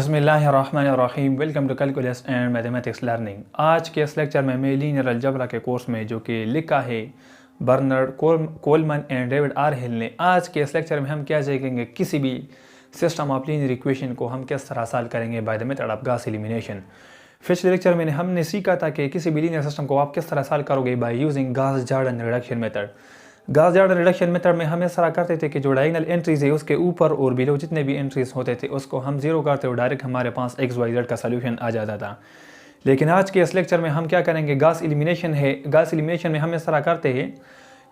बिस्मिल्लाहिर्रहमानिर्रहीम। Welcome to calculus and mathematics learning. आज के इस लेक्चर में मैं लीनियर अलजेब्रा के कोर्स में जो कि लिखा है Bernard Coleman and David R Hill ने, आज के इस लेक्चर में हम क्या सीखेंगे, किसी भी सिस्टम ऑफ लीनियर इक्वेशन को हम किस तरह सॉल्व करेंगे by the method of Gauss elimination. पिछले लेक्चर में हमने सीखा था कि किसी भी लीनियर सिस्टम को आप किस तरह सॉल्व करोगे by using Gauss Jordan reduction method. Gauss Jordan reduction method में हम इस तरह करते थे कि जो डायगोनल एंट्रीज है उसके ऊपर और बिलो जितने भी एंट्रीज होते थे उसको हम जीरो करते और डायरेक्ट हमारे पास एक्स वाई जेड का सोल्यूशन आ जाता था। लेकिन आज के इस लेक्चर में हम क्या करेंगे, गॉस एलिमिनेशन है। गॉस एलिमिनेशन में हम इस तरह करते हैं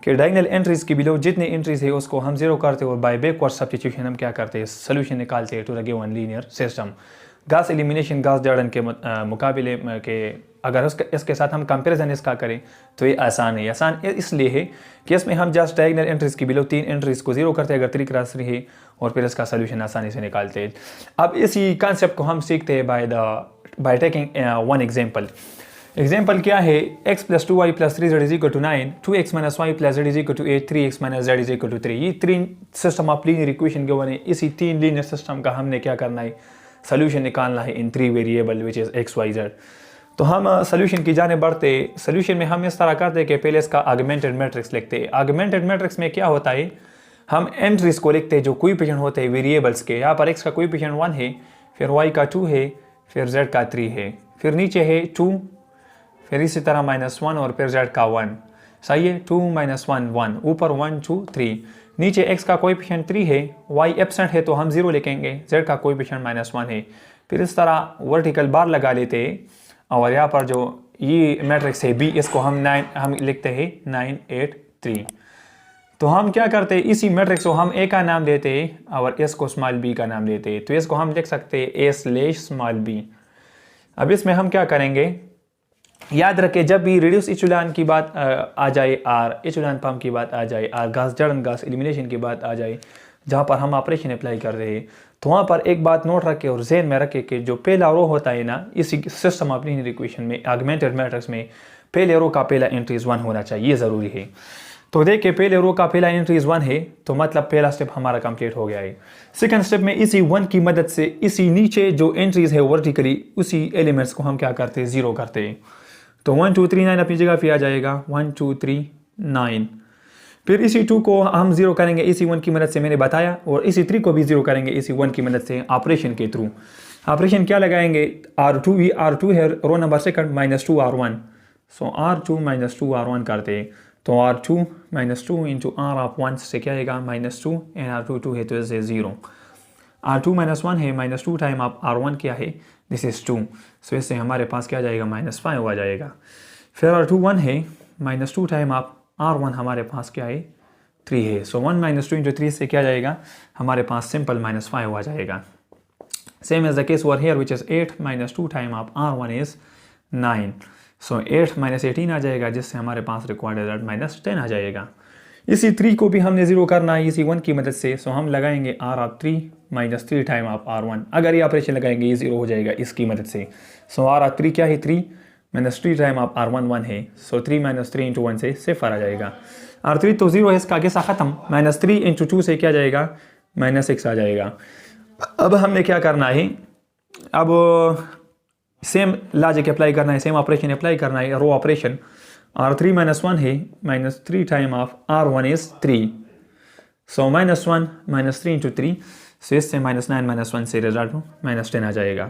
कि डायगोनल एंट्रीज की बिलो जितने एंट्रीज है उसको हम जीरो करते और बाय बैकवर्ड सब्स्टिट्यूशन हम क्या करते हैं, सोल्यूशन निकालते हैं to the given linear system. Gauss elimination Gauss Jordan के मुकाबले के अगर इसके साथ हम कंपैरिजन इसका करें तो ये आसान है। आसान इसलिए है कि इसमें हम जस्ट डायगोनल एंट्रीज की बिलो तीन एंट्रीज को जीरो करते हैं अगर 3 क्रॉस 3 है और फिर इसका सोल्यूशन आसानी से निकालते हैं। अब इसी कॉन्सेप्ट को हम सीखते हैं by taking one example. Example क्या है, x + 2y + 3z = 9, 2x - y + z = 8, 3x - z = 3। ये तीन सिस्टम ऑफ लीनियर इक्वेशन के बने। इसी तीन लीनियर सिस्टम का हमने क्या करना है, सोल्यूशन निकालना है इन 3 variable which is x, y, z। तो हम सोल्यूशन की जाने बढ़ते। सोल्यूशन में हम इस तरह करते हैं कि पहले इसका आगमेंटेड मैट्रिक्स लिखते हैं। आगमेंटेड मैट्रिक्स में क्या होता है, हम एंट्रीज को लिखते हैं जो कोएफिशिएंट होते हैं वेरिएबल्स के। यहाँ पर x का कोएफिशिएंट 1 है, फिर y का 2 है, फिर z का 3 है, फिर नीचे है 2, फिर इसी तरह -1 और फिर z का 1। सही है, 2 - 1 1, ऊपर 1 2 3, नीचे x का कोएफिशिएंट 3 है, y एब्सेंट है तो हम 0 लिखेंगे, z का कोएफिशिएंट -1 है। फिर इस तरह वर्टिकल बार लगा लेते हैं और यहाँ पर जो ये मैट्रिक्स है b, इसको हम लिखते हैं 9 8 3। तो हम क्या करते हैं, इसी मैट्रिक्स को हम a का नाम देते हैं और s को स्मॉल b का नाम देते हैं। तो इसको हम लिख सकते हैं a/b। अब इसमें हम क्या करेंगे, याद रखें जब भी रिड्यूस इचेलॉन की बात आ जाए और इचेलॉन फॉर्म की बात आ जाए और गॉस जॉर्डन गॉस एलिमिनेशन की बात आ जाए जहाँ पर हम ऑपरेशन अप्लाई कर रहे हैं, तो वहाँ पर एक बात नोट रखें और जहन में रखें कि जो पहला रो होता है ना इसी सिस्टम ऑफ लीनियर इक्वेशन में ऑगमेंटेड मैट्रिक्स में, पहले रो का पहला एंट्रीज 1 होना चाहिए, ये ज़रूरी है। तो देखिए पहले रो का पहला एंट्रीज 1 है तो मतलब पहला स्टेप हमारा कंप्लीट हो गया है। सेकंड स्टेप में इसी 1 की मदद से इसी नीचे जो एंट्रीज है वर्टिकली उसी एलिमेंट्स को हम क्या करते हैं, जीरो करते हैं। तो 1 2 3 9 अपनी जगह पे आ जाएगा, 1 2 3 9। फिर इसी 2 को हम जीरो करेंगे इसी 1 की मदद से, मैंने बताया, और इसी 3 को भी जीरो करेंगे इसी 1 की मदद से ऑपरेशन के थ्रू। ऑपरेशन क्या लगाएंगे, R2 है रो नंबर सेकंड -2 R1, सो R2 - 2 R1 करते हैं। तो R2 - 2 इंटू R ऑफ 1 से क्या आएगा, -2 एंड R2 2 है तो इसे 0। R2 - 1 है, -2 टाइम आप R1 क्या है, दिस इज 2, सो इससे हमारे पास क्या जाएगा, -5 आ जाएगा। फिर R2 1 है, -2 टाइम आप R1 हमारे पास क्या है, 3 है, सो 1 - 2 इंटू 3 से क्या जाएगा, हमारे पास सिंपल -5 आ जाएगा। Same as the case over here which is 8 - 2 time आप R1 इज 9, सो 8 - 18 आ जाएगा जिससे हमारे पास रिक्वायर्ड रिजल्ट -10 आ जाएगा। इसी 3 को भी हमने जीरो करना है इसी 1 की मदद से, सो हम लगाएंगे R ऑफ 3 -3 टाइम आप R1। अगर ये ऑपरेशन लगाएंगे ये जीरो हो जाएगा इसकी मदद से। सो R ऑफ 3 क्या है, 3 -3 टाइम आप R1 1 है, सो 3 - 3 इंटू 1 से 0 आ जाएगा। R3 तो 0 है, इसका किस्सा ख़त्म। -3 इंटू 2 से क्या जाएगा, -6 आ जाएगा। अब हमने क्या करना है, अब सेम लॉजिक अप्लाई करना है, सेम ऑपरेशन अप्लाई करना है, रो ऑपरेशन। R3 - 1 है, -3 time of R1 is 3, so -1 -3 into 3, सो इससे -9 -1 से रिजल्ट -10 आ जाएगा।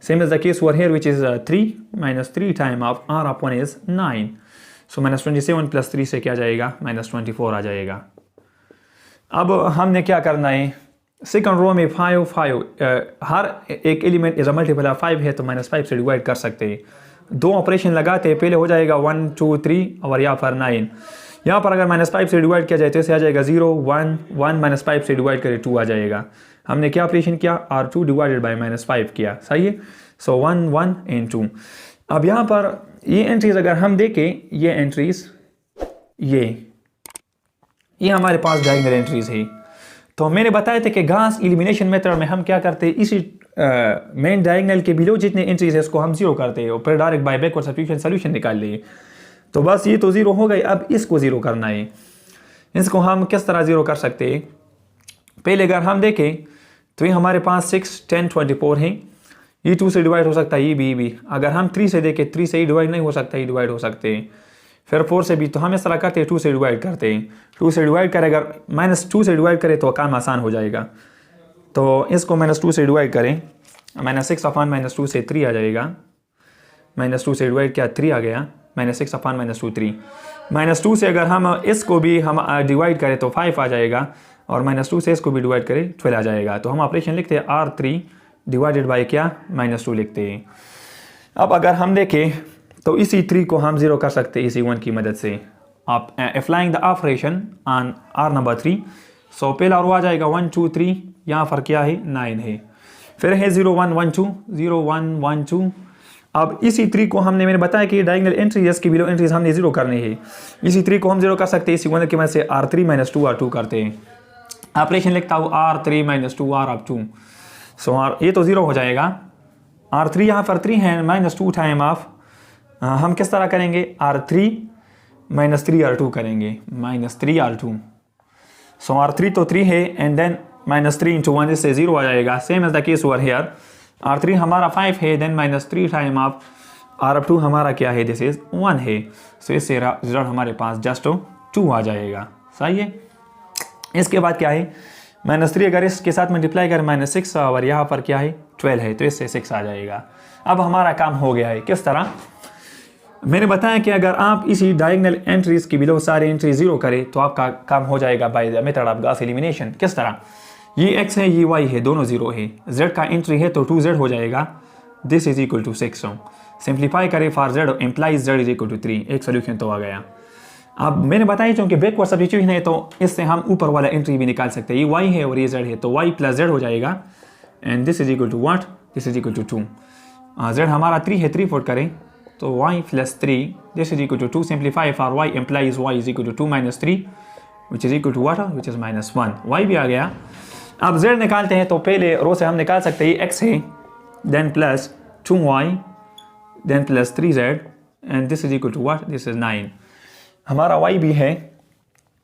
Same as the case over here which is 3 - 3 time of R of 1 is 9, so -27 + 3 से क्या जाएगा, -24 आ जाएगा। अब हमने क्या करना है, सेकंड रो में 5 5 हर एक element is a multiple of 5 है तो -5 से डिवाइड कर सकते हैं। 2 ऑपरेशन लगाते हैं, पहले हो जाएगा 1 2 3 और यहाँ पर 9। यहाँ पर अगर -5 से डिवाइड किया जाए तो इसे आ जाएगा 0 1 1, -5 से डिवाइड करें 2 आ जाएगा। हमने क्या ऑपरेशन किया, R2 डिवाइडेड बाय -5 किया, सही है, सो 1 1 एंड 2। अब यहाँ पर ये एंट्रीज अगर हम देखें, ये एंट्रीज ये हमारे पास डायगोनल एंट्रीज है। तो मैंने बताया था कि गॉस एलिमिनेशन मेथड में हम क्या करते हैं, इसी मेन डायगोनल के बिलो जितने एंट्रीज है उसको हम जीरो करते हैं और फिर direct by backward substitution solution निकाल लिए। तो बस ये तो जीरो हो गई, अब इसको जीरो करना है। इसको हम किस तरह जीरो कर सकते हैं, पहले अगर हम देखें तो ये हमारे पास 6 10 24 है, ये 2 से डिवाइड हो सकता है, ये भी। अगर हम 3 से देखें, 3 से ही डिवाइड नहीं हो सकता, ये डिवाइड हो सकते हैं। फिर 4 से भी, तो हम इस तरह करते हैं, 2 से डिवाइड करते हैं। 2 से डिवाइड करें, अगर -2 से डिवाइड करें तो काम आसान हो जाएगा। तो इसको -2 से डिवाइड करें, -6/-2 से 3 आ जाएगा। -2 से डिवाइड किया, 3 आ गया। -6/-2 3। -2 से अगर हम इसको भी हम डिवाइड करें तो 5 आ जाएगा, और -2 से इसको भी डिवाइड करें 12 आ जाएगा। तो हम ऑपरेशन लिखते हैं R3 डिवाइडेड बाई क्या, -2 लिखते हैं। अब अगर हम देखें तो इसी 3 को हम 0 कर सकते हैं इसी 1 की मदद से। आप applying the operation on R number 3, सो पहला रो आ जाएगा 1 2 3, यहाँ पर क्या है, 9 है। फिर है 0 1 1 2, 0 1 1 2। अब इसी 3 को मैंने बताया कि डायगोनल एंट्री, इसकी बिलो एंट्रीज हमने 0 करनी है। इसी 3 को हम 0 कर सकते हैं इसी 1 की मदद से। R3 -2 R2 करते हैं। ऑपरेशन लिखता हूँ R3 -2 R2। सो ये तो 0 हो जाएगा। R3 यहाँ पर 3 है, -2 टाइम ऑफ, हम किस तरह करेंगे, R3 -3 R2 करेंगे, -3 R2। सो R3 तो 3 है, एंड देन -3 × 1, इससे 0 आ जाएगा। Same as the case over here. R3 हमारा 5 है, देन -3 टाइम ऑफ R2 हमारा क्या है, दिस इज 1 है। सो इससे रिजल्ट हमारे पास जस्ट 2 आ जाएगा। सही है। इसके बाद क्या है, -3 अगर इसके साथ मल्टीप्लाई करें -6, और यहाँ पर क्या है, 12 है, तो इससे 6 आ जाएगा। अब हमारा काम हो गया है। किस तरह, मैंने बताया कि अगर आप इसी डायगोनल एंट्रीज की बिलो सारे एंट्री 0 करें तो आपका काम हो जाएगा by the method of Gauss elimination. किस तरह, ये x है, ये y है, दोनों 0 है। z का एंट्री है तो 2z हो जाएगा, this is equal to 6। Simplify करें for z implies z is equal to 3, एक सोल्यूशन तो आ गया। अब मैंने बताया चूँकि बैकवर्ड सब्स्टिट्यूशन है तो इससे हम ऊपर वाला एंट्री भी निकाल सकते हैं। ये y है और ये z है, तो y + z हो जाएगा, and this is equal to what, this is equal to 2। z हमारा 3 है, 3 4 करें तो y + 3, this is equal to 2। Simplify for y implies y is equal to 2 - 3 which is equal to what, which is -1। y भी आ गया। अब z निकालते हैं तो पहले रो से हम निकाल सकते हैं, x है, then plus 2y, then plus 3z, and this is equal to what, this is 9। हमारा y भी है,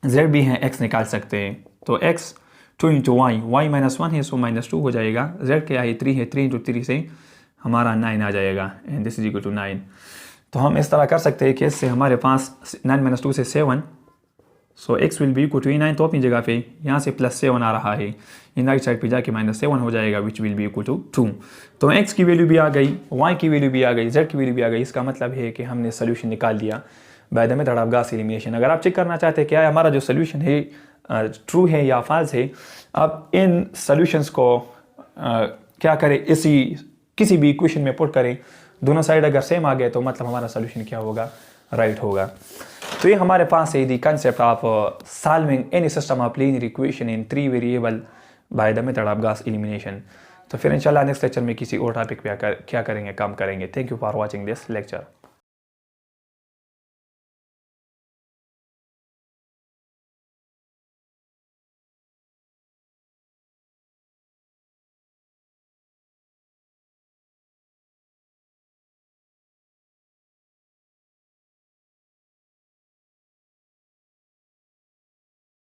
z भी है, x निकाल सकते हैं। तो x 2 × y, y -1 है, सो -2 हो जाएगा। z क्या है, 3 है, 3 × 3 से हमारा 9 आ जाएगा, and this is equal to 9। तो हम इस तरह कर सकते हैं कि इससे हमारे पास 9 - 2 से 7, so x will be equal to 9, तो अपनी जगह पे यहाँ से +7 आ रहा है, इन राइट साइड पे जाके -7 हो जाएगा, which will be equal to 2। तो x की वैल्यू भी आ गई, y की वैल्यू भी आ गई, z की वैल्यू भी आ गई। इसका मतलब है कि हमने सोल्यूशन निकाल दिया by the method of Gauss elimination. अगर आप चेक करना चाहते हैं क्या हमारा जो सोल्यूशन है ट्रू है या फॉल्स है, आप इन सोल्यूशंस को क्या करें, इसी किसी भी इक्वेशन में पुट करें, दोनों साइड अगर सेम आ गए तो मतलब हमारा सोल्यूशन क्या होगा, राइट होगा। तो ये हमारे पास है the concept of solving any system of linear equation in 3 variable by the method of Gauss elimination. तो फिर इंशाल्लाह नेक्स्ट लेक्चर में किसी और टॉपिक पे क्या करेंगे, काम करेंगे। Thank you for watching this lecture.